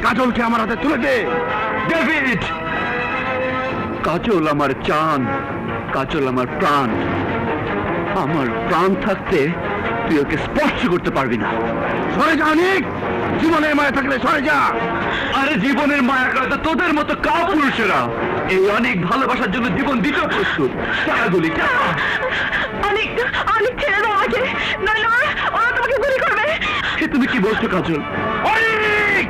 কাজলকে আমার হাতে তুলে দে। ডেভিড, কাজল আমার চাঁদ, কাজল আমার প্রাণ। আমার প্রাণ থাকতে তুই ওকে স্পর্শ করতে পারবি না। সরে যা নিক, জীবনের মায়া থাকলে সরে যা। আরে জীবনের মায়া করে তো তোদের মতো কাপুরুষেরা এই অনেক ভালোবাসার জন্য জীবন দিতে প্রস্তুত। তারা গুলি অনেক অনেক ছেড়ে দাও আমাকে, নইলে ওরা তোমাকে গুলি করবে। তুমি কি বলছো কাজল? অনেক